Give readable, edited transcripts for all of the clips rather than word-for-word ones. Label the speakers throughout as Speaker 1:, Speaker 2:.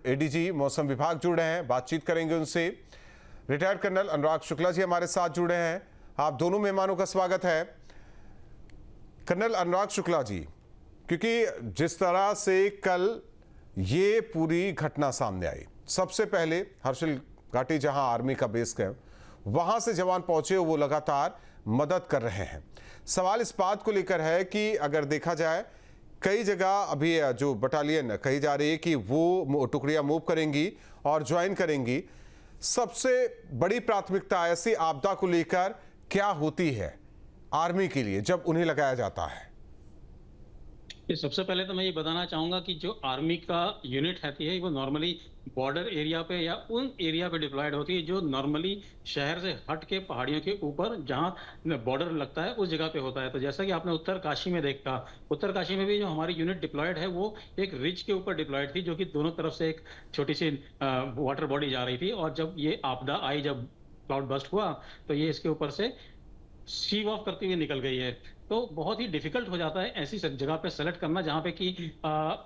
Speaker 1: ADG मौसम विभाग जुड़ रहे हैं, बातचीत करेंगे उनसे। रिटायर्ड कर्नल अनुराग शुक्ला जी हमारे साथ जुड़े हैं। आप दोनों मेहमानों का स्वागत है। कर्नल अनुराग शुक्ला जी, क्योंकि जिस तरह से कल ये पूरी घटना सामने आई, सबसे पहले हर्षिल घाटी जहां आर्मी का बेस है वहां से जवान पहुंचे, वो लगातार मदद कर रहे हैं। सवाल इस बात को लेकर है कि अगर देखा जाए कई जगह अभी जो बटालियन कही जा रही है कि वो टुकड़ियां मूव करेंगी और ज्वाइन करेंगी, सबसे बड़ी प्राथमिकता ऐसी आपदा को लेकर क्या होती है आर्मी के लिए जब उन्हें लगाया जाता है?
Speaker 2: ये सबसे पहले तो मैं ये बताना चाहूंगा कि जो आर्मी का यूनिट रहती है वो नॉर्मली बॉर्डर एरिया पे या उन एरिया पे डिप्लॉयड होती है जो नॉर्मली शहर से हट के पहाड़ियों के ऊपर जहां बॉर्डर लगता है उस जगह पे होता है। तो जैसा कि आपने उत्तरकाशी में देखा, उत्तरकाशी में भी जो हमारी यूनिट डिप्लॉयड है वो एक रिज के ऊपर डिप्लॉयड थी, जो कि दोनों तरफ से एक छोटी सी वाटर बॉडी जा रही थी। और जब ये आपदा आई, जब क्लाउड बस्ट हुआ, तो ये इसके ऊपर से सीव ऑफ करती हुई निकल गई है। तो बहुत ही डिफिकल्ट हो जाता है ऐसी जगह पे सेलेक्ट करना जहां पे कि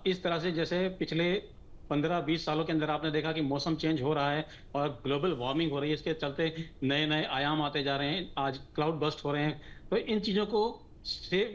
Speaker 2: इस तरह से, जैसे पिछले 15-20 सालों के अंदर आपने देखा कि मौसम चेंज हो रहा है और ग्लोबल वार्मिंग हो रही है, इसके चलते नए नए आयाम आते जा रहे हैं, आज क्लाउड बस्ट हो रहे हैं। तो इन चीजों को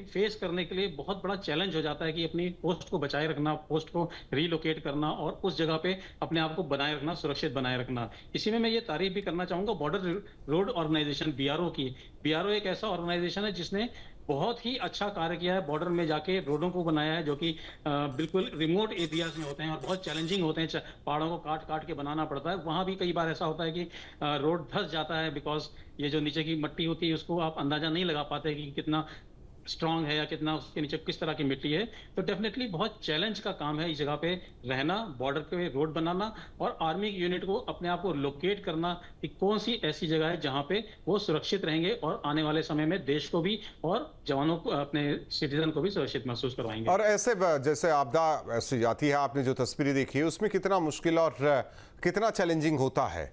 Speaker 2: फेस करने के लिए बहुत बड़ा चैलेंज हो जाता है कि अपनी पोस्ट को बचाए रखना, पोस्ट को रीलोकेट करना और उस जगह पे अपने आप को बनाए रखना, सुरक्षित बनाए रखना। इसी में मैं ये तारीफ भी करना चाहूंगा बॉर्डर रोड ऑर्गेनाइजेशन बीआरओ की। बीआरओ एक ऐसा ऑर्गेनाइजेशन है जिसने बहुत ही अच्छा कार्य किया है, बॉर्डर में जाके रोडों को बनाया है जो कि बिल्कुल रिमोट एरियाज में होते हैं और बहुत चैलेंजिंग होते हैं, पहाड़ों को काट काट के बनाना पड़ता है। वहां भी कई बार ऐसा होता है कि रोड धंस जाता है, बिकॉज ये जो नीचे की मिट्टी होती है उसको आप अंदाजा नहीं लगा पाते कि कितना स्ट्रांग है या कितना उसके नीचे किस तरह की मिट्टी है। तो डेफिनेटली बहुत चैलेंज का काम है इस जगह पे रहना, बॉर्डर पे रोड बनाना और आर्मी की यूनिट को अपने आप को लोकेट करना कि कौन सी ऐसी जगह है जहां पे वो सुरक्षित रहेंगे और आने वाले समय में देश को भी और जवानों को, अपने सिटीजन को भी सुरक्षित महसूस करवाएंगे।
Speaker 1: और ऐसे जैसे आपदा ऐसी आती है, आपने जो तस्वीरें देखी है उसमें कितना मुश्किल और कितना चैलेंजिंग होता है,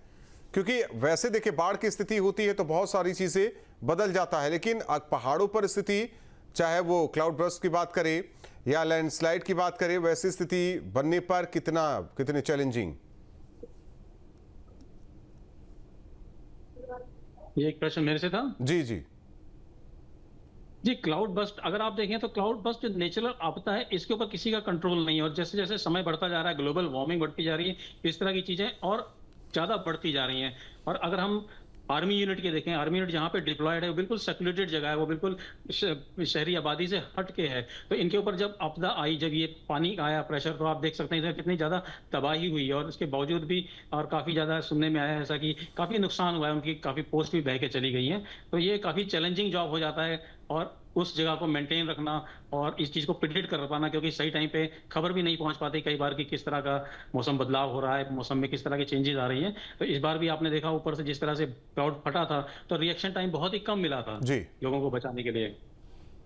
Speaker 1: क्योंकि वैसे देखिए बाढ़ की स्थिति होती है तो बहुत सारी चीजें बदल जाता है, लेकिन पहाड़ों पर स्थिति, चाहे वो क्लाउड बर्स्ट की बात करें या लैंडस्लाइड की बात करें, वैसी स्थिति बनने पर कितने चैलेंजिंग।
Speaker 2: ये एक प्रश्न मेरे से था।
Speaker 1: जी जी
Speaker 2: जी, क्लाउड बस्ट अगर आप देखें तो क्लाउड बस्ट जो नेचुरल आपदा है इसके ऊपर किसी का कंट्रोल नहीं है। और जैसे जैसे समय बढ़ता जा रहा है, ग्लोबल वार्मिंग बढ़ती जा रही है, इस तरह की चीजें और ज्यादा बढ़ती जा रही हैं। और अगर हम आर्मी यूनिट के देखें, आर्मी यूनिट जहां पे डिप्लॉयड है वो बिल्कुल सेक्लूडेड जगह है, वो बिल्कुल शहरी आबादी से हट के है। तो इनके ऊपर जब आपदा आई, जब ये पानी आया, प्रेशर, तो आप देख सकते हैं कितनी ज्यादा तबाही हुई है। और इसके बावजूद भी और काफी ज्यादा सुनने में आया है ऐसा कि काफी नुकसान हुआ है, उनकी काफी पोस्ट भी बह के चली गई है। तो ये काफी चैलेंजिंग जॉब हो जाता है और उस जगह को मेंटेन रखना और इस चीज को प्रिडिक्ट कर पाना, क्योंकि सही टाइम पे खबर भी नहीं पहुंच पाती कई बार कि किस तरह का मौसम बदलाव हो रहा है, मौसम में किस तरह की चेंजेस आ रही हैं। तो इस बार भी आपने देखा ऊपर से जिस तरह से क्लाउड फटा था तो रिएक्शन टाइम बहुत ही कम मिला था
Speaker 1: जी
Speaker 2: लोगों को बचाने के लिए।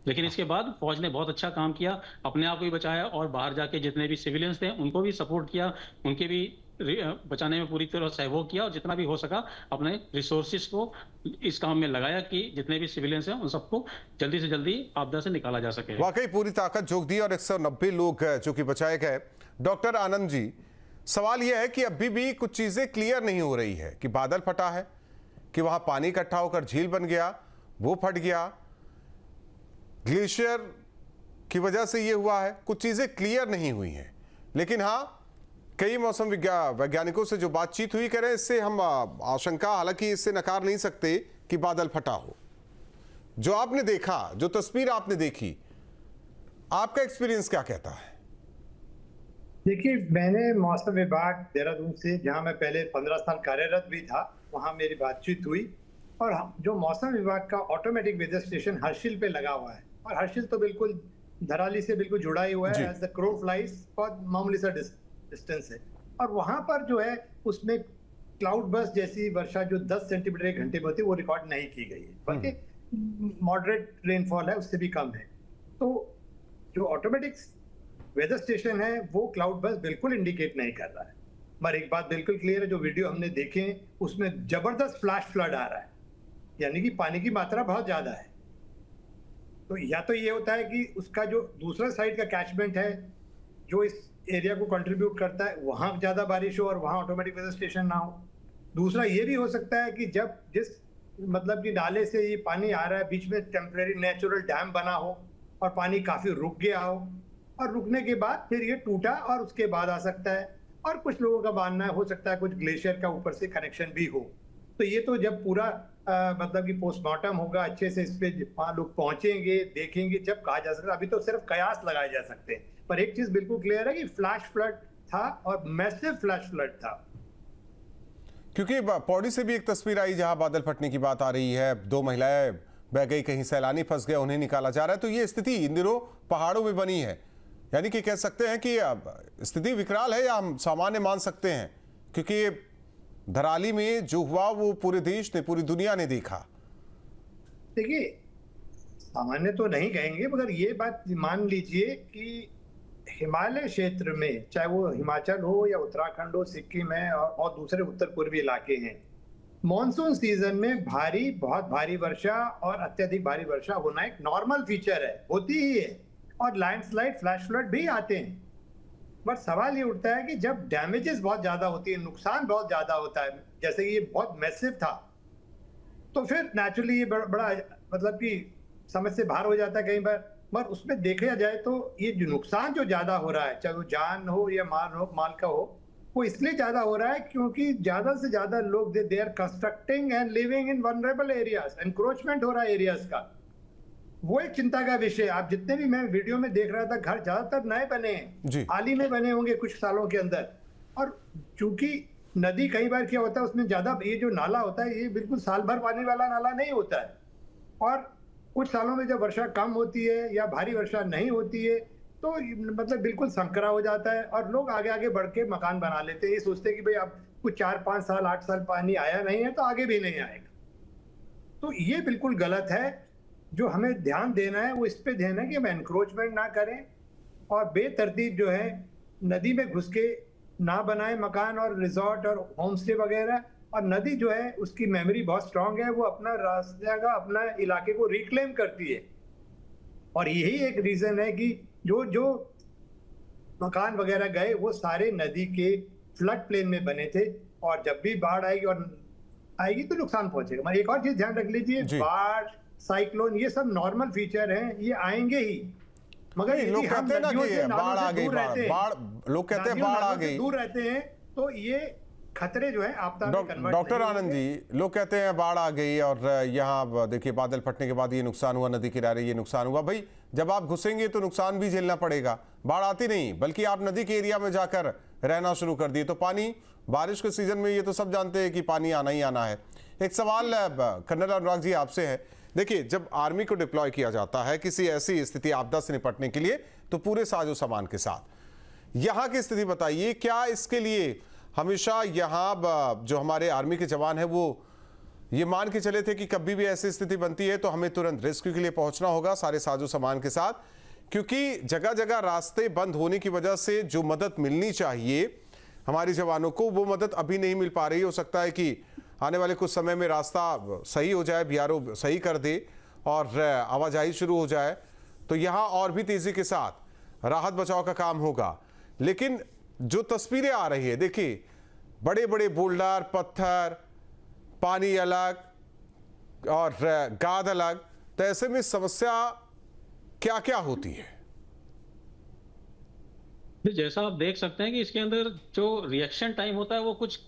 Speaker 2: लेकिन इसके बाद फौज ने बहुत अच्छा काम किया, अपने आप को भी बचाया और बाहर जाके जितने भी सिविलियंस थे उनको भी सपोर्ट किया, उनके भी बचाने में पूरी तरह सहयोग किया और जितना भी हो सका अपने रिसोर्सेज को इस काम में लगाया कि जितने भी सिविलियंस हैं उन सबको जल्दी से जल्दी आपदा से निकाला जा सके।
Speaker 1: वाकई पूरी ताकत झोंक दी और 190 लोग जो कि बचाए गए। डॉक्टर आनंद जी, सवाल यह है कि अभी भी कुछ चीजें क्लियर नहीं हो रही है कि बादल फटा है, कि वहां पानी इकट्ठा होकर झील बन गया, वो फट गया, ग्लेशियर की वजह से ये हुआ है, कुछ चीजें क्लियर नहीं हुई हैं। लेकिन हाँ, कई मौसम वैज्ञानिकों से जो बातचीत हुई, कह रहे हैं इससे हम आशंका, हालांकि इससे नकार नहीं सकते कि बादल फटा हो। जो आपने देखा, जो तस्वीर आपने देखी, आपका एक्सपीरियंस क्या कहता है?
Speaker 3: देखिए, मैंने मौसम विभाग देहरादून से, जहां मैं पहले 15 साल कार्यरत भी था, वहां मेरी बातचीत हुई। और जो मौसम विभाग का ऑटोमेटिक वेदर स्टेशन हर्षिल पे लगा हुआ है, और हर्षिल तो बिल्कुल धराली से बिल्कुल जुड़ा ही हुआ है, एज द क्रो फ्लाइज, बहुत मामूली सा डिस्टेंस है। और वहां पर जो है उसमें क्लाउड बर्स्ट जैसी वर्षा जो 10 सेंटीमीटर एक घंटे में होती है वो रिकॉर्ड नहीं की गई है, बल्कि मॉडरेट रेनफॉल है, उससे भी कम है। तो जो ऑटोमेटिक वेदर स्टेशन है वो क्लाउड बर्स्ट बिल्कुल इंडिकेट नहीं कर रहा है। पर एक बात बिल्कुल क्लियर है, जो वीडियो हमने देखे उसमें जबरदस्त फ्लैश फ्लड आ रहा है, यानी कि पानी की मात्रा बहुत ज्यादा है। तो या तो ये होता है कि उसका जो दूसरा साइड का कैचमेंट है, जो इस एरिया को कंट्रीब्यूट करता है, वहां ज्यादा बारिश हो और वहां ऑटोमेटिक वेदर स्टेशन ना हो। दूसरा ये भी हो सकता है कि जब जिस मतलब कि नाले से ये पानी आ रहा है, बीच में टेम्परेरी नेचुरल डैम बना हो और पानी काफी रुक गया हो, और रुकने के बाद फिर ये टूटा और उसके बाद आ सकता है। और कुछ लोगों का मानना हो सकता है कुछ ग्लेशियर का ऊपर से कनेक्शन भी हो। तो ये तो जब पूरा मतलब कि पोस्टमार्टम होगा, अच्छे से इस पे वहाँ लोग पहुंचेंगे, देखेंगे, जब कहा जा सकता है। अभी तो सिर्फ कयास लगाए जा सकते हैं। पर एक चीज बिल्कुल क्लियर है कि फ्लैश फ्लड था और मैसिव फ्लैश फ्लड था।
Speaker 1: क्योंकि पौड़ी से भी एक तस्वीर आई जहां बादल फटने की बात आ रही है, 2 महिलाएं बह गई, कहीं सैलानी फंस गए, उन्हें निकाला जा रहा है। तो ये स्थिति इन दिनों पहाड़ों में बनी है, यानी कि कह सकते हैं कि स्थिति विकराल है, या हम सामान्य मान सकते हैं? क्योंकि धराली में जो हुआ वो पूरे देश ने, पूरी दुनिया ने देखा।
Speaker 3: देखिए, सामान्य तो नहीं कहेंगे, मगर ये बात मान लीजिए कि हिमालय क्षेत्र में, चाहे वो हिमाचल हो या उत्तराखंड हो, सिक्किम है और दूसरे उत्तर पूर्वी इलाके हैं, मॉनसून सीजन में भारी, बहुत भारी वर्षा और अत्यधिक भारी वर्षा होना एक नॉर्मल फीचर है, होती ही है। और लैंडस्लाइड, फ्लैश फ्लड भी आते हैं। बट सवाल ये उठता है कि जब डैमेजेस बहुत ज्यादा होती है, नुकसान बहुत ज्यादा होता है, जैसे कि ये बहुत मैसिव था, तो फिर नेचुरली ये बड़ा मतलब कि समझ से बाहर हो जाता है कई बार। मगर उसमें देखा जाए तो ये जो नुकसान जो ज्यादा हो रहा है, चाहे वो जान हो या माल का हो, वो इसलिए ज्यादा हो रहा है क्योंकि ज्यादा से ज्यादा लोग they are constructing and living in vulnerable areas, encroachment हो रहा है एरियाज का। वो एक चिंता का विषय। आप जितने भी, मैं वीडियो में देख रहा था, घर ज्यादातर नए बने हैं, हाल ही में बने होंगे कुछ सालों के अंदर। और चूंकि नदी कई बार क्या होता है, उसमें ज्यादा, ये जो नाला होता है ये बिल्कुल साल भर पानी वाला नाला नहीं होता है, और कुछ सालों में जब वर्षा कम होती है या भारी वर्षा नहीं होती है तो मतलब बिल्कुल संकरा हो जाता है, और लोग आगे आगे बढ़ के मकान बना लेते हैं। ये सोचते हैं कि भाई अब कुछ 4-5 साल 8 साल पानी आया नहीं है तो आगे भी नहीं आएगा। तो ये बिल्कुल गलत है। जो हमें ध्यान देना है वो इस पे ध्यान है कि हम एनक्रोचमेंट ना करें और बेतरतीब जो है नदी में घुस के ना बनाए मकान और रिजॉर्ट और होम स्टे वगैरह। और नदी जो है उसकी मेमोरी बहुत स्ट्रांग है, वो अपना रास्ते का, अपना इलाके को रिक्लेम करती है। और यही एक रीजन है कि जो जो मकान वगैरह गए वो सारे नदी के फ्लड प्लेन में बने थे, और जब भी बाढ़ आएगी तो नुकसान पहुंचेगा। मगर एक और चीज ध्यान रख लीजिए, बाढ़, साइक्लोन, ये सब नॉर्मल फीचर हैं, ये आएंगे ही। मगर
Speaker 1: लोग कहते हैं ना कि बाढ़ आ गई, लोग कहते हैं बाढ़ आ गई,
Speaker 3: दूर रहते हैं तो ये खतरे जो है आपदा में कन्वर्ट।
Speaker 1: डॉक्टर आनंद जी, लोग कहते हैं बाढ़ आ गई और यहाँ देखिए बादल फटने के बाद ये नुकसान हुआ, नदी किनारे ये नुकसान हुआ। भाई जब आप घुसेंगे तो नुकसान भी झेलना पड़ेगा। बाढ़ आती नहीं, बल्कि आप नदी के एरिया में जाकर रहना शुरू कर दिए तो पानी, बारिश के सीजन में ये तो सब जानते हैं कि पानी आना ही आना है। एक सवाल कर्नल अनुराग जी आपसे है, देखिए जब आर्मी को डिप्लॉय किया जाता है किसी ऐसी स्थिति, आपदा से निपटने के लिए, तो पूरे साजो सामान के साथ, यहाँ की स्थिति बताइए, क्या इसके लिए हमेशा यहाँ जो हमारे आर्मी के जवान हैं वो ये मान के चले थे कि कभी भी ऐसी स्थिति बनती है तो हमें तुरंत रेस्क्यू के लिए पहुंचना होगा सारे साजो सामान के साथ? क्योंकि जगह जगह रास्ते बंद होने की वजह से जो मदद मिलनी चाहिए हमारे जवानों को, वो मदद अभी नहीं मिल पा रही। हो सकता है कि आने वाले कुछ समय में रास्ता सही हो जाए, बीआरओ सही कर दे और आवाजाही शुरू हो जाए तो यहाँ और भी तेजी के साथ राहत बचाव का काम होगा। लेकिन जो तस्वीरें आ रही है, देखिए बड़े बड़े बोल्डर, पत्थर, पानी अलग और गाद अलग, तो ऐसे में समस्या क्या क्या होती है?
Speaker 2: जैसा आप देख सकते हैं कि इसके अंदर जो रिएक्शन टाइम होता है वो कुछ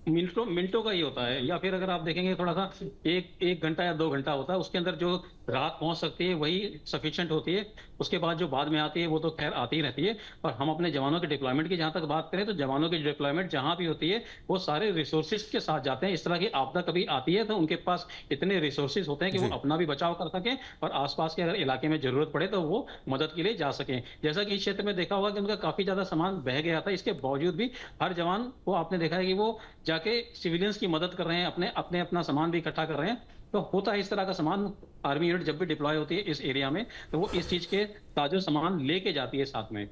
Speaker 2: मिनटों का ही होता है, या फिर अगर आप देखेंगे थोड़ा सा एक घंटा या 2 घंटा होता है। उसके अंदर जो राहत पहुंच सकती है वही सफिशिएंट होती है। उसके बाद जो बाद में आती है वो तो खैर आती ही रहती है। और हम अपने जवानों के डिप्लॉयमेंट की जहां तक बात करें तो जवानों की डिप्लॉयमेंट जहां भी होती है वो सारे रिसोर्सेज के साथ जाते हैं। इस तरह की आपदा कभी आती है तो उनके पास इतने रिसोर्सेज होते हैं कि वो अपना भी बचाव कर सकें और आसपास के अगर इलाके में जरूरत पड़े तो वो मदद के लिए जा सकें। जैसा कि इस क्षेत्र में देखा होगा कि उनका काफी ज्यादा सामान बह गया था, इसके बावजूद भी हर जवान को आपने देखा है कि वो जाके सिविलियंस की मदद कर रहे हैं, अपना सामान भी इकट्ठा कर रहे हैं। तो होता है इस तरह का सामान, आर्मी यूनिट जब भी डिप्लॉय होती है इस एरिया में तो वो इस चीज के ताजो सामान लेके जाती है साथ में।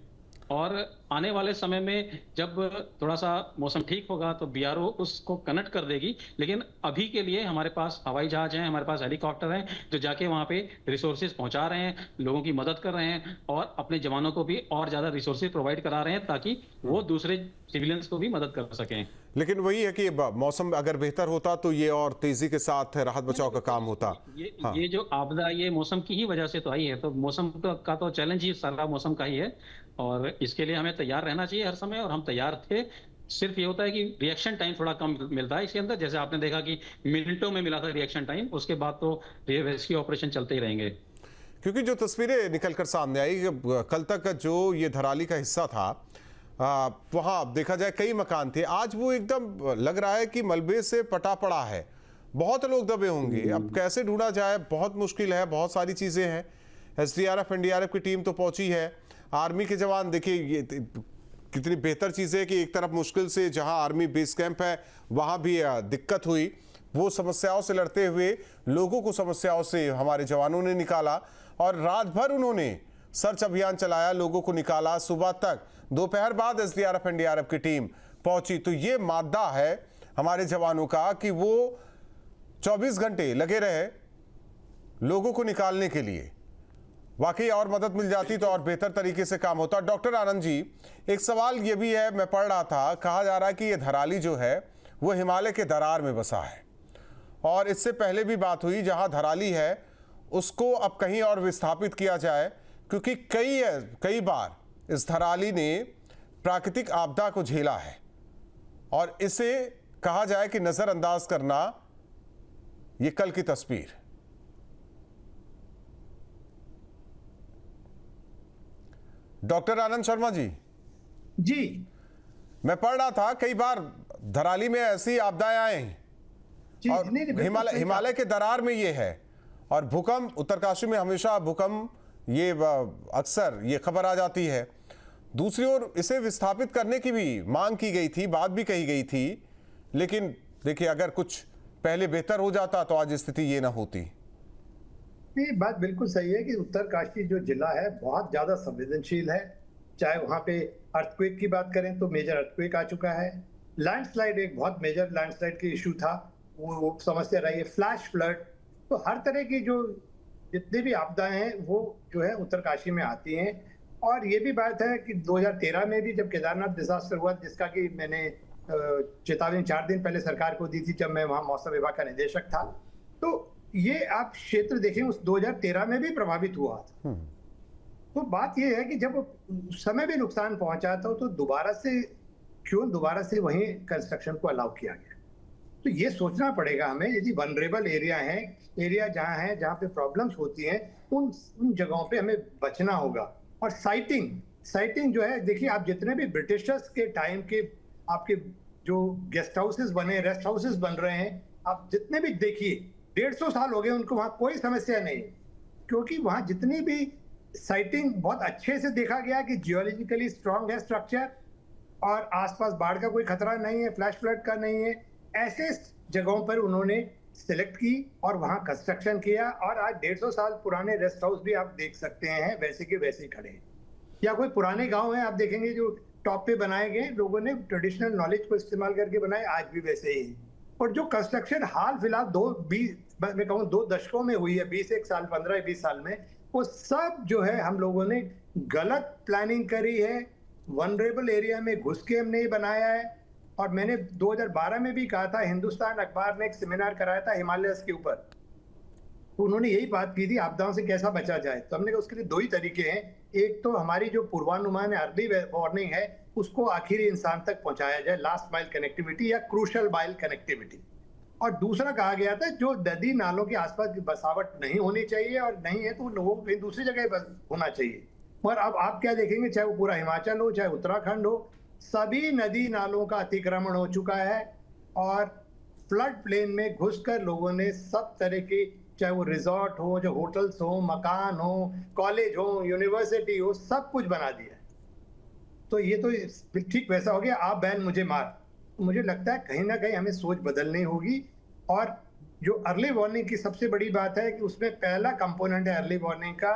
Speaker 2: और आने वाले समय में जब थोड़ा सा मौसम ठीक होगा तो बीआरओ उसको कनेक्ट कर देगी। लेकिन अभी के लिए हमारे पास हवाई जहाज हैं, हमारे पास हेलीकॉप्टर हैं जो जाके वहाँ पे रिसोर्सेज पहुँचा रहे हैं, लोगों की मदद कर रहे हैं और अपने जवानों को भी और ज़्यादा रिसोर्सेज प्रोवाइड करा रहे हैं ताकि वो दूसरे सिविलियंस को भी मदद कर सकें।
Speaker 1: लेकिन वही है कि मौसम अगर बेहतर होता तो ये और तेजी के साथ राहत बचाव का काम होता। हाँ।
Speaker 2: ये जो आपदा ये मौसम की ही वजह से तो आई है, तो मौसम का तो चैलेंज ही सारा मौसम का ही है और इसके लिए हमें तैयार रहना चाहिए हर समय, और हम तैयार थे। सिर्फ ये होता है कि रिएक्शन टाइम थोड़ा कम मिलता है इसके अंदर, जैसे आपने देखा कि मिनटों में मिला था रिएक्शन टाइम, उसके बाद तो ये रेस्क्यू ऑपरेशन चलते ही रहेंगे।
Speaker 1: क्योंकि जो तस्वीरें निकलकर सामने आई, कल तक जो ये धराली का हिस्सा था वहाँ देखा जाए कई मकान थे, आज वो एकदम लग रहा है कि मलबे से पटा पड़ा है। बहुत लोग दबे होंगे, अब कैसे ढूंढा जाए बहुत मुश्किल है, बहुत सारी चीज़ें हैं। एसडीआरएफ एनडीआरएफ की टीम तो पहुंची है, आर्मी के जवान देखिए ये कितनी बेहतर चीज़ है कि एक तरफ मुश्किल से जहां आर्मी बेस कैंप है वहां भी दिक्कत हुई, वो समस्याओं से लड़ते हुए लोगों को समस्याओं से हमारे जवानों ने निकाला और रात भर उन्होंने सर्च अभियान चलाया, लोगों को निकाला। सुबह तक, दोपहर बाद एसडीआरएफ एनडीआरएफ की टीम पहुंची। तो ये मादा है हमारे जवानों का कि वो 24 घंटे लगे रहे लोगों को निकालने के लिए। वाकई और मदद मिल जाती तो और बेहतर तरीके से काम होता। डॉक्टर आनंद जी, एक सवाल ये भी है, मैं पढ़ रहा था, कहा जा रहा है कि ये धराली जो है वो हिमालय के दरार में बसा है और इससे पहले भी बात हुई जहां धराली है उसको अब कहीं और विस्थापित किया जाए, क्योंकि कई बार इस धराली ने प्राकृतिक आपदा को झेला है और इसे कहा जाए कि नजरअंदाज करना ये कल की तस्वीर। डॉक्टर आनंद शर्मा जी, मैं पढ़ रहा था कई बार धराली में ऐसी आपदाएं आई और हिमालय के दरार में ये है और भूकंप, उत्तरकाशी में हमेशा भूकंप ये अक्सर ये खबर आ जाती है। दूसरी ओर इसे विस्थापित करने की भी मांग की गई थी, बात भी कही गई थी, लेकिन देखिए अगर कुछ पहले बेहतर हो जाता तो आज स्थिति ये ना होती।
Speaker 3: ये बात बिल्कुल सही है कि उत्तरकाशी जो जिला है बहुत ज्यादा संवेदनशील है। चाहे वहाँ पे अर्थक्वेक की बात करें तो मेजर अर्थक्वेक आ चुका है, लैंडस्लाइड एक बहुत मेजर लैंडस्लाइड की इशू था, वो समस्या रही है, फ्लैश फ्लड, तो हर तरह की जो जितनी भी आपदाएं हैं वो जो है उत्तरकाशी में आती हैं। और ये भी बात है कि 2013 में भी जब केदारनाथ डिजास्टर हुआ, जिसका कि मैंने चेतावनी 4 दिन पहले सरकार को दी थी जब मैं वहाँ मौसम विभाग का निदेशक था, तो ये आप क्षेत्र देखें उस 2013 में भी प्रभावित हुआ था। तो बात ये है कि जब उस समय भी नुकसान पहुंचा था तो दोबारा से वहीं कंस्ट्रक्शन को अलाउ किया गया। तो ये सोचना पड़ेगा हमें, यदि वनरेबल एरिया है, एरिया जहाँ पे प्रॉब्लम्स होती हैं, उन जगहों पे हमें बचना होगा। और साइटिंग जो है, देखिए आप जितने भी ब्रिटिशर्स के टाइम के आपके जो गेस्ट हाउसेस बने, रेस्ट हाउसेस बन रहे हैं, आप जितने भी देखिए 150 साल हो गए उनको, वहाँ कोई समस्या नहीं, क्योंकि वहाँ जितनी भी साइटिंग बहुत अच्छे से देखा गया कि जियोलॉजिकली स्ट्रांग है स्ट्रक्चर और आसपास बाढ़ का कोई खतरा नहीं है, फ्लैश फ्लड का नहीं है। ऐसे जगहों पर उन्होंने सिलेक्ट की और वहाँ कंस्ट्रक्शन किया और आज 150 साल पुराने रेस्ट हाउस भी आप देख सकते हैं वैसे के वैसे खड़े हैं। या कोई पुराने गांव हैं आप देखेंगे जो टॉप पे बनाए गए, लोगों ने ट्रेडिशनल नॉलेज को इस्तेमाल करके बनाए, आज भी वैसे ही। और जो कंस्ट्रक्शन हाल फिलहाल 2 दशकों में हुई है, 20 साल 15-20 साल में, वो सब जो है हम लोगों ने गलत प्लानिंग करी है, वनरेबल एरिया में घुस के हमने ये बनाया है। और मैंने 2012 में भी कहा था, हिंदुस्तान अखबार ने एक सेमिनार कराया था हिमालयस के ऊपर, तो उन्होंने यही बात की थी आपदाओं से कैसा बचा जाए। तो हमने कहा उसके लिए 2 ही तरीके हैं, एक तो हमारी जो पूर्वानुमान है, अर्ली वार्निंग है, उसको आखिरी इंसान तक पहुंचाया जाए, लास्ट माइल कनेक्टिविटी या क्रूशल माइल कनेक्टिविटी। और दूसरा कहा गया था जो नदी नालों के आसपास की बसावट नहीं होनी चाहिए, और नहीं है तो लोगों को कहीं दूसरी जगह होना चाहिए। और अब आप क्या देखेंगे, चाहे वो पूरा हिमाचल हो चाहे उत्तराखंड हो, सभी नदी नालों का अतिक्रमण हो चुका है और फ्लड प्लेन में घुसकर लोगों ने सब तरह के, चाहे वो रिजॉर्ट हो, जो होटल्स हो, मकान हो, कॉलेज हो, यूनिवर्सिटी हो, सब कुछ बना दिया। तो ये तो ठीक वैसा हो गया, आप बैन मुझे मार। मुझे लगता है कहीं ना कहीं हमें सोच बदलनी होगी। और जो अर्ली वार्निंग की सबसे बड़ी बात है कि उसमें पहला कंपोनेंट है अर्ली वार्निंग का,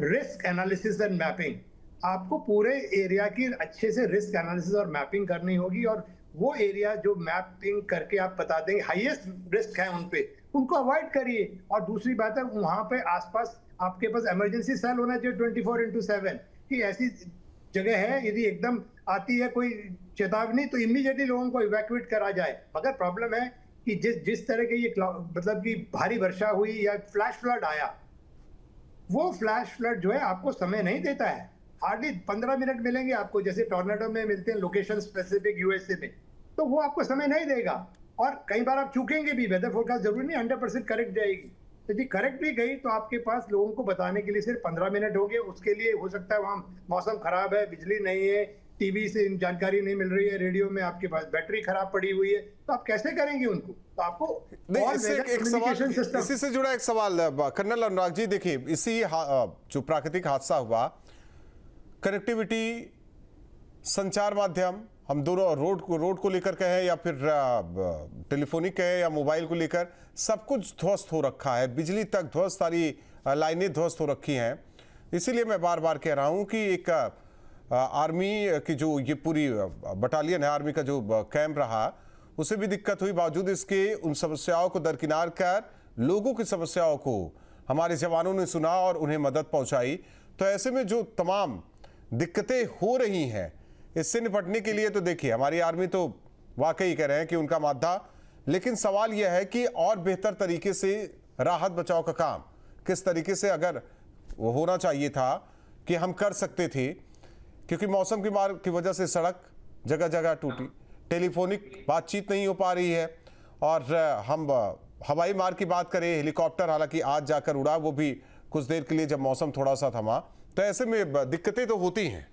Speaker 3: रिस्क एनालिसिस एंड मैपिंग। आपको पूरे एरिया की अच्छे से रिस्क एनालिसिस और मैपिंग करनी होगी, और वो एरिया जो मैपिंग करके आप बता देंगे हाईएस्ट रिस्क है उन पे, उनको अवॉइड करिए। और दूसरी बात है, वहां पे आसपास आपके पास इमरजेंसी सेल होना चाहिए 24/7 कि ऐसी जगह है यदि एकदम आती है कोई चेतावनी तो इमीडिएटली लोगों को इवैक्यूएट करा जाए। मगर प्रॉब्लम है कि जिस तरह के ये मतलब कि भारी वर्षा हुई या फ्लैश फ्लड आया, वो फ्लैश फ्लड जो है आपको समय नहीं देता है। हार्डली 15 मिनट मिलेंगे आपको, जैसे टॉर्नेडो में मिलते हैं लोकेशन स्पेसिफिक यूएसए में, तो वो आपको समय नहीं देगा। और कई बार आप चूकेंगे भी, वेदर फोरकास्ट जरूरी नहीं 100% करेक्ट जाएगी। यदि करेक्ट भी गई तो आपके पास लोगों को बताने के लिए सिर्फ 15 मिनट होंगे। उसके लिए हो सकता है वहाँ मौसम खराब है, बिजली नहीं है, टीवी से जानकारी नहीं मिल रही है, रेडियो में आपके पास बैटरी खराब पड़ी हुई है, तो आप कैसे करेंगे उनको? तो आपको
Speaker 1: एक सवाल, इसी से जुड़ा एक सवाल कर्नल अनुराग जी, देखिए इसी जो प्राकृतिक हादसा हुआ, कनेक्टिविटी, संचार माध्यम, हम दोनों रोड को लेकर कहें या फिर टेलीफोनिक कहें या मोबाइल को लेकर, सब कुछ ध्वस्त हो रखा है, बिजली तक ध्वस्त, सारी लाइनें ध्वस्त हो रखी हैं। इसीलिए मैं बार बार कह रहा हूं कि एक आर्मी की जो ये पूरी बटालियन है, आर्मी का जो कैंप रहा, उसे भी दिक्कत हुई, बावजूद इसके उन समस्याओं को दरकिनार कर लोगों की समस्याओं को हमारे जवानों ने सुना और उन्हें मदद पहुंचाई। तो ऐसे में जो तमाम दिक्कतें हो रही हैं, इससे निपटने के लिए तो देखिए हमारी आर्मी तो वाकई कह रहे हैं कि उनका मादा, लेकिन सवाल यह है कि और बेहतर तरीके से राहत बचाव का काम किस तरीके से अगर वो होना चाहिए था कि हम कर सकते थे, क्योंकि मौसम की मार की वजह से सड़क जगह जगह टूटी, टेलीफोनिक बातचीत नहीं हो पा रही है, और हम हवाई मार्ग की बात करें, हेलीकॉप्टर हालांकि आज जाकर उड़ा, वो भी कुछ देर के लिए जब मौसम थोड़ा सा थमा, तो ऐसे में दिक्कतें तो होती हैं।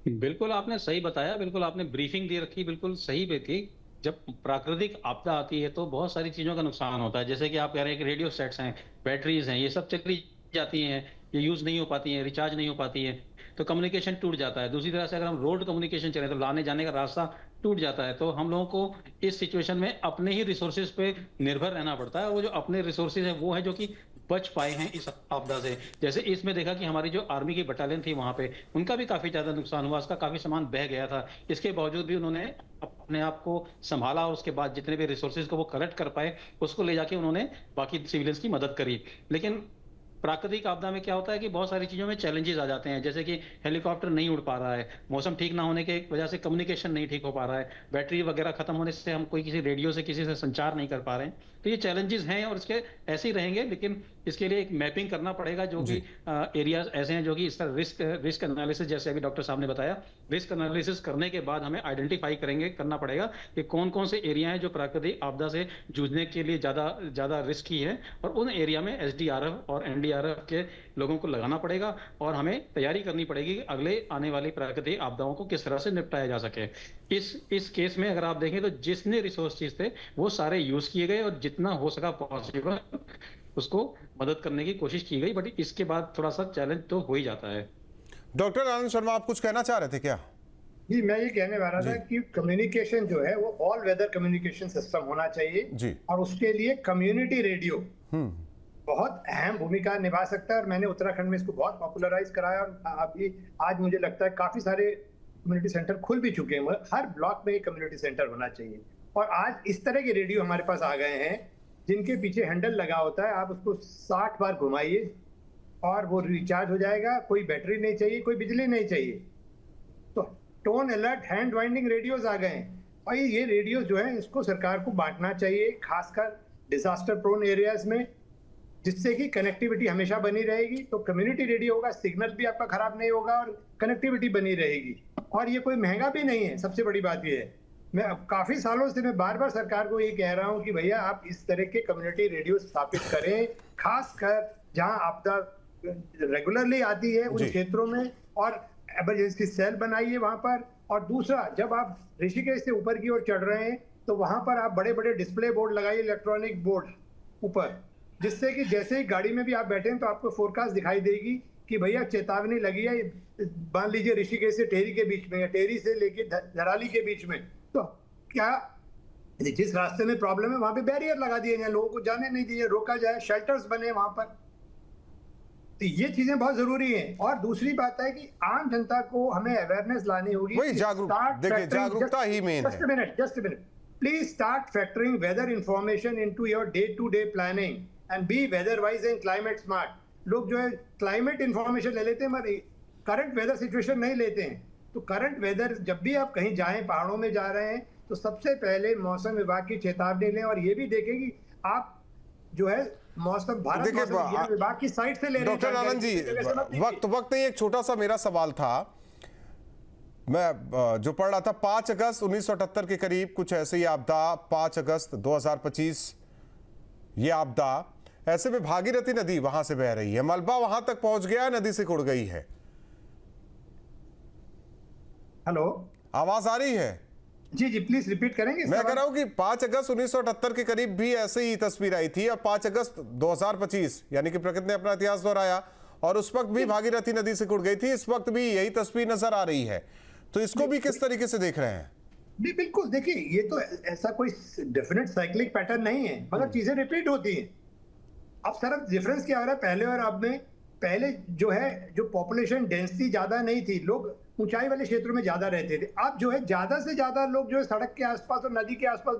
Speaker 2: बिल्कुल आपने सही बताया, बिल्कुल आपने ब्रीफिंग दे रखी, बिल्कुल सही पे थी। जब प्राकृतिक आपदा आती है तो बहुत सारी चीजों का नुकसान होता है, जैसे कि आप कह रहे हैं कि रेडियो सेट्स हैं, बैटरीज हैं, ये सब चली जाती हैं, ये यूज नहीं हो पाती हैं, रिचार्ज नहीं हो पाती हैं, तो कम्युनिकेशन टूट जाता है। दूसरी तरह से अगर हम रोड कम्युनिकेशन चले तो लाने जाने का रास्ता टूट जाता है। तो हम लोगों को इस सिचुएशन में अपने ही रिसोर्सेज पे निर्भर रहना पड़ता है, और वो जो अपने रिसोर्सेज है वो है जो कि बच पाए हैं इस आपदा से। जैसे इसमें देखा कि हमारी जो आर्मी की बटालियन थी वहां पे, उनका भी काफी ज्यादा नुकसान हुआ, उसका काफी सामान बह गया था। इसके बावजूद भी उन्होंने अपने आप को संभाला, और उसके बाद जितने भी रिसोर्सेज को वो कलेक्ट कर पाए, उसको ले जाके उन्होंने बाकी सिविलियंस की मदद करी। लेकिन प्राकृतिक आपदा में क्या होता है कि बहुत सारी चीजों में चैलेंजेस आ जाते हैं, जैसे कि हेलीकॉप्टर नहीं उड़ पा रहा है, मौसम ठीक ना होने के वजह से कम्युनिकेशन नहीं ठीक हो पा रहा है, बैटरी वगैरह खत्म होने से हम कोई किसी रेडियो से किसी से संचार नहीं कर पा रहे हैं। तो ये चैलेंजेस हैं और इसके ऐसे ही रहेंगे, लेकिन इसके लिए एक मैपिंग करना पड़ेगा, जो कि एरियाज ऐसे हैं जो कि इस तरह रिस्क एनालिसिस, जैसे अभी डॉक्टर साहब ने बताया, रिस्क एनालिसिस करने के बाद हमें आइडेंटिफाई करना पड़ेगा कि कौन कौन से एरिया हैं जो प्राकृतिक आपदा से जूझने के लिए ज्यादा रिस्की है, और उन एरिया में एसडीआरएफ और एनडीआरएफ के लोगों को लगाना पड़ेगा, और हमें तैयारी करनी पड़ेगी कि अगले आने वाली प्राकृतिक आपदाओं को किस तरह से निपटाया जा सके। इस केस में अगर आप देखें तो जितने रिसोर्सेज थे वो सारे यूज किए गए, और जितना हो सका पॉसिबल उसको मदद करने की कोशिश की गई, बट इसके बाद थोड़ा सा चैलेंज तो हो ही जाता है।
Speaker 1: डॉक्टर आनंद शर्मा, आप कुछ कहना चाह रहे थे क्या?
Speaker 3: जी, मैं ये कहने वाला था कि कम्युनिकेशन जो है वो ऑल वेदर कम्युनिकेशन सिस्टम होना चाहिए
Speaker 1: जी।
Speaker 3: और उसके लिए कम्युनिटी रेडियो बहुत अहम भूमिका निभा सकता है, और मैंने उत्तराखंड में इसको बहुत पॉपुलराइज कराया, और अभी आज मुझे लगता है काफी सारे कम्युनिटी सेंटर खुल भी चुके हैं। हर ब्लॉक में एक कम्युनिटी सेंटर होना चाहिए, और आज इस तरह के रेडियो हमारे पास आ गए हैं जिनके पीछे हैंडल लगा होता है, आप उसको 60 बार घुमाइए और वो रिचार्ज हो जाएगा, कोई बैटरी नहीं चाहिए, कोई बिजली नहीं चाहिए। तो tone alert hand winding radios आ गए हैं, और ये रेडियो जो है इसको सरकार को बांटना चाहिए, खासकर डिजास्टर प्रोन एरियाज में, जिससे कि कनेक्टिविटी हमेशा बनी रहेगी। तो कम्युनिटी रेडियो होगा, सिग्नल भी आपका खराब नहीं होगा और कनेक्टिविटी बनी रहेगी, और ये कोई महंगा भी नहीं है। सबसे बड़ी बात ये है, मैं काफी सालों से मैं बार बार सरकार को ये कह रहा हूँ कि भैया आप इस तरह के कम्युनिटी रेडियो स्थापित करें, खासकर जहाँ आपदा रेगुलरली आती है उन क्षेत्रों में, और इमरजेंसी सेल बनाइए वहां पर। और दूसरा, जब आप ऋषिकेश से ऊपर की ओर चढ़ रहे हैं तो वहां पर आप बड़े बड़े डिस्प्ले बोर्ड लगाइए, इलेक्ट्रॉनिक बोर्ड ऊपर, जिससे कि जैसे ही गाड़ी में भी आप बैठे हैं तो आपको फोरकास्ट दिखाई देगी कि भैया चेतावनी लगी है, मान लीजिए ऋषिकेश से टेहरी के बीच में या टेहरी से लेके धराली के बीच में, तो क्या जिस रास्ते में प्रॉब्लम है वहां पे बैरियर लगा दिए जाए, लोगों को जाने नहीं दिए, रोका जाए, शेल्टर्स बने वहां पर। तो ये चीजें बहुत जरूरी हैं। और दूसरी बात है कि आम जनता को हमें अवेयरनेस लानी होगी।
Speaker 1: वही देखिए जागरूकता ही मेन है।
Speaker 3: Just a minute please start factoring weather information into your day to day planning and be weather wise and climate smart. लोग जो है क्लाइमेट इंफॉर्मेशन ले लेते हैं मगर करंट वेदर सिचुएशन नहीं लेते हैं। तो करंट वेदर जब भी आप कहीं जाएं, पहाड़ों में जा रहे हैं, तो सबसे पहले मौसम विभाग की चेतावनी लें और ये भी देखें कि आप जो है मौसम भारत मौसम विज्ञान विभाग की साइट से ले रहे हैं।
Speaker 1: डॉक्टर आनंद जी, वक्त नहीं, एक छोटा सा मेरा सवाल था, मैं जो पढ़ रहा था 5 अगस्त 1978 के करीब कुछ ऐसे ही आपदा, 5 अगस्त 2025 ये आपदा, ऐसे में भागीरथी नदी वहां से बह रही है, मलबा वहां तक पहुंच गया, नदी से कुड़ गई है।
Speaker 3: हेलो,
Speaker 1: आवाज आ रही है?
Speaker 3: जी जी प्लीज रिपीट करेंगे।
Speaker 1: मैं कह रहा हूं कि 5 अगस्त 1978 के करीब भी ऐसे ही तस्वीर आई थी, और 5 अगस्त 2025 यानी कि प्रकृति ने अपना इतिहास दोहराया और उस वक्त भी भागीरथी नदी से कुड़ गई थी, इस वक्त भी यही तस्वीर नजर आ रही है। तो इसको भी किस तरीके से देख रहे हैं?
Speaker 3: जी बिल्कुल, देखिए ये तो ऐसा कोई डेफिनेट साइक्लिक पैटर्न नहीं है, मगर चीजें रिपीट होती हैं। अब सिर्फ डिफरेंस क्या हो रहा है पहले और अब में? पहले जो है जो पॉपुलेशन डेंसिटी ज्यादा नहीं थी, लोग ऊंचाई वाले क्षेत्रों में ज्यादा रहते थे। अब जो है ज्यादा से ज्यादा लोग जो है सड़क के आसपास और नदी के आसपास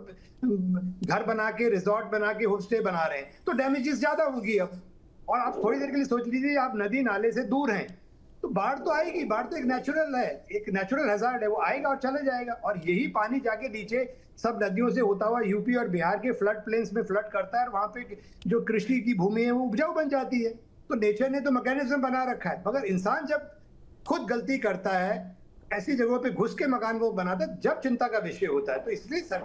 Speaker 3: घर बना के, रिजॉर्ट बना के, होम स्टे बना रहे हैं, तो डैमेजेस ज्यादा होगी अब। और आप थोड़ी देर के लिए सोच लीजिए, आप नदी नाले से दूर हैं तो बाढ़ तो आएगी। बाढ़ तो एक नेचुरल है, एक नेचुरल हैजार्ड है, वो आएगा और चले जाएगा। और यही पानी जाके नीचे सब नदियों से होता हुआ यूपी और बिहार के फ्लड प्लेन्स में फ्लड करता है, और वहां पे जो कृषि की भूमि है वो उपजाऊ बन जाती है। तो नेचर ने तो मैकेनिज्म बना रखा है, मगर इंसान जब खुद गलती करता है, ऐसी जगहों पे घुस के मकान वो बनाता है, जब चिंता का विषय होता है। तो इसलिए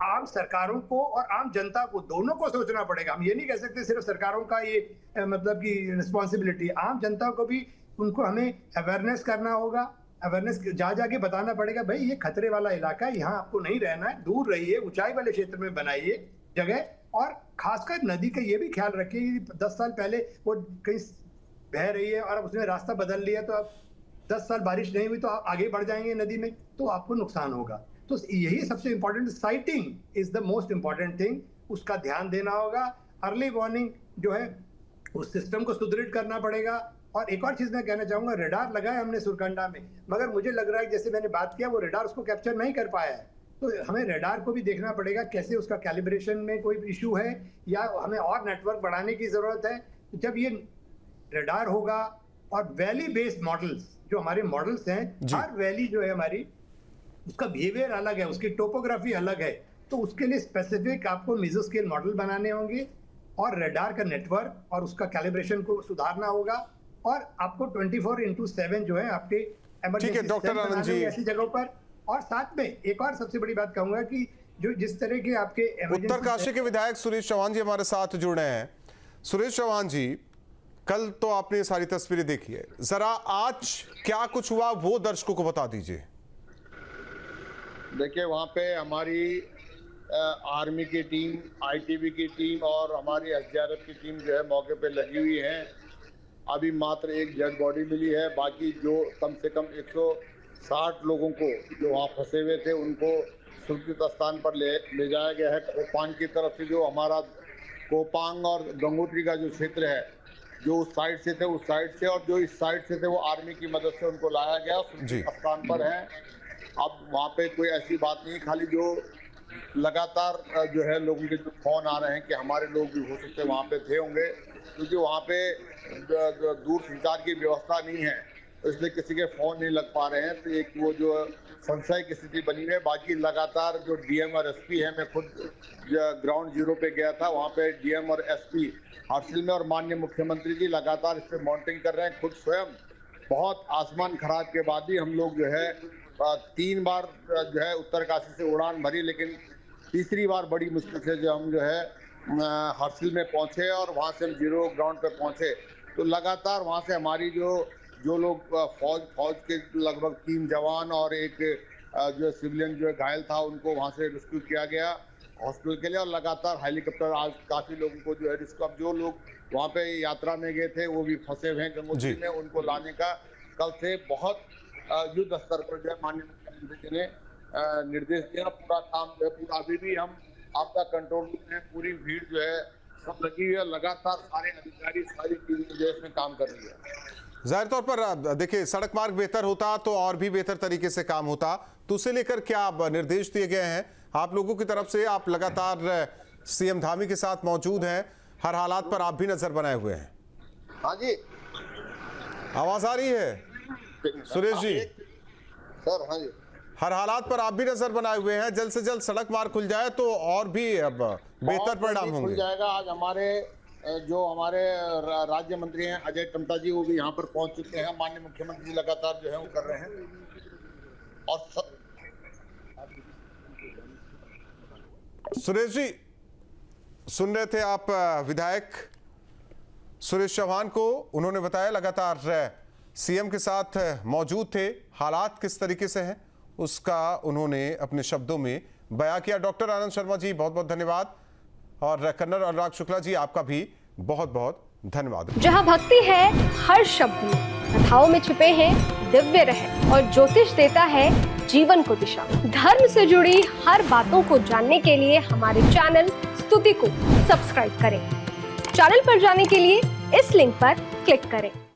Speaker 3: आम सरकारों को और आम जनता को दोनों को सोचना पड़ेगा। हम ये नहीं कह सकते सिर्फ सरकारों का ये मतलब की रिस्पॉन्सिबिलिटी, आम जनता को भी उनको हमें अवेयरनेस करना होगा। अवेयरनेस जा जाके बताना पड़ेगा, भाई ये खतरे वाला इलाका है, यहाँ आपको नहीं रहना है, दूर रहिए, ऊंचाई वाले क्षेत्र में बनाइए जगह। और खासकर नदी का ये भी ख्याल रखिए कि 10 साल पहले वो कहीं बह रही है और उसने रास्ता बदल लिया, तो अब 10 साल बारिश नहीं हुई तो आप आगे बढ़ जाएंगे नदी में, तो आपको नुकसान होगा। तो यही सबसे important, citing is the most important thing, उसका ध्यान देना होगा। अर्ली वार्निंग जो है उस सिस्टम को सुदृढ़ करना पड़ेगा। और एक और चीज मैं कहना चाहूंगा, रेडार लगाया हमने सुरकंडा में, मगर मुझे लग रहा है जैसे मैंने बात किया वो रेडार उसको कैप्चर नहीं कर पाया है। तो हमें रेडार को भी देखना पड़ेगा, कैसे उसका कैलिब्रेशन में कोई इशू है या हमें और नेटवर्क बढ़ाने की जरूरत है। जब ये रेडार होगा और वैली बेस्ड मॉडल्स, जो हमारे मॉडल्स हैं, हर वैली जो है हमारी, उसका बिहेवियर अलग है, उसकी टोपोग्राफी अलग है, तो उसके लिए स्पेसिफिक आपको मेसो स्केल मॉडल बनाने होंगे और रेडार का नेटवर्क और उसका कैलिब्रेशन को सुधारना होगा। और आपको 24/7 जो है आपके इमरजेंसी
Speaker 1: डॉक्टर आनंद जी
Speaker 3: ऐसी जगहों पर। और साथ में एक और सबसे बड़ी बात कहूंगा कि जो जिस तरह के आपके
Speaker 1: उत्तरकाशी के विधायक सुरेश चौहान जी हमारे साथ जुड़े हैं। सुरेश चौहान जी, कल तो आपने सारी तस्वीरें देखी है, जरा आज क्या कुछ हुआ वो दर्शकों को बता दीजिए।
Speaker 4: देखिए, वहाँ पे हमारी आर्मी की टीम, आईटीबी की टीम और हमारी एसडीआरएफ की टीम जो है मौके पे लगी हुई है। अभी मात्र एक डेड बॉडी मिली है, बाकी जो कम से कम 160 लोगों को जो वहाँ फंसे हुए थे उनको सुरक्षित स्थान पर ले जाया गया है। कोपांग की तरफ से, जो हमारा कोपांग और गंगोत्री का जो क्षेत्र है, जो उस साइड से थे उस साइड से, और जो इस साइड से थे वो आर्मी की मदद से उनको लाया गया, सुरक्षित स्थान पर है। अब वहाँ पे कोई ऐसी बात नहीं, खाली जो लगातार जो है लोगों के जो फोन आ रहे हैं कि हमारे लोग भी हो सकते वहाँ पे थे होंगे, क्योंकि वहाँ पे दूर संचार की व्यवस्था नहीं है, इसलिए किसी के फोन नहीं लग पा रहे हैं। तो एक वो जो संशय की स्थिति बनी है। बाकी लगातार जो डीएम और एसपी है, मैं खुद ग्राउंड जीरो पे गया था, वहाँ पे डीएम और एसपी हर्षिल में और माननीय मुख्यमंत्री जी लगातार इस पे मॉनिटरिंग कर रहे हैं। खुद स्वयं बहुत आसमान खराब के बाद भी हम लोग जो है 3 बार जो है उत्तरकाशी से उड़ान भरी, लेकिन तीसरी बार बड़ी मुश्किल से जो हम जो है हर्षिल में पहुंचे और वहां से हम जीरो ग्राउंड पे पहुंचे। तो लगातार वहां से हमारी जो लोग फौज के लगभग 3 जवान और एक जो सिविलियन जो घायल था, उनको वहां से रेस्क्यू किया गया हॉस्पिटल के लिए। और लगातार हेलीकॉप्टर आज काफी लोगों को जो है रेस्क्यू, अब जो लोग वहाँ पे यात्रा में गए थे वो भी फंसे हुए हैं गंगोत्री में, उनको लाने का कल से बहुत युद्ध स्तर पर जो है माननीय मुख्यमंत्री जी ने निर्देश दिया। पूरा काम जो है पूरा, अभी भी हम आपदा कंट्रोल रूम में पूरी भीड़ जो है सब लगी हुई है, लगातार सारे अधिकारी सारी टीम जो है इसमें काम कर रही है।
Speaker 1: जाहिर तौर पर देखिए, सड़क मार्ग बेहतर होता तो और भी बेहतर तरीके से काम होता, तो उसे लेकर क्या निर्देश दिए गए हैं आप लोगों की तरफ से? आप लगातार सीएम धामी के साथ मौजूद हैं, हर हालात पर आप भी नजर बनाए हुए हैं।
Speaker 4: हाँ जी,
Speaker 1: आवाज आ रही है सुरेश जी?
Speaker 4: सर हाँ जी,
Speaker 1: हर हालात पर आप भी नजर बनाए हुए हैं। जल्द से जल्द सड़क मार्ग खुल जाए तो और भी अब बेहतर परिणाम
Speaker 4: खुल
Speaker 1: होंगे।
Speaker 4: जाएगा। आज हमारे राज्य मंत्री हैं अजय टम्टा जी, वो भी यहाँ पर पहुंच चुके हैं। माननीय मुख्यमंत्री लगातार जो है वो कर रहे हैं। और
Speaker 1: सुरेश जी, सुन रहे थे आप विधायक सुरेश चौहान को, उन्होंने बताया लगातार सीएम के साथ मौजूद थे, हालात किस तरीके से हैं उसका उन्होंने अपने शब्दों में बयां किया। डॉक्टर आनंद शर्मा जी बहुत बहुत धन्यवाद, और कर्नल अनुराग शुक्ला जी आपका भी बहुत बहुत धन्यवाद।
Speaker 5: जहां भक्ति है हर शब्द में, कथाओं में छुपे हैं दिव्य रहस्य, और ज्योतिष देता है जीवन को दिशा। धर्म से जुड़ी हर बातों को जानने के लिए हमारे चैनल स्तुति को सब्सक्राइब करें। चैनल पर जाने के लिए इस लिंक पर क्लिक करें।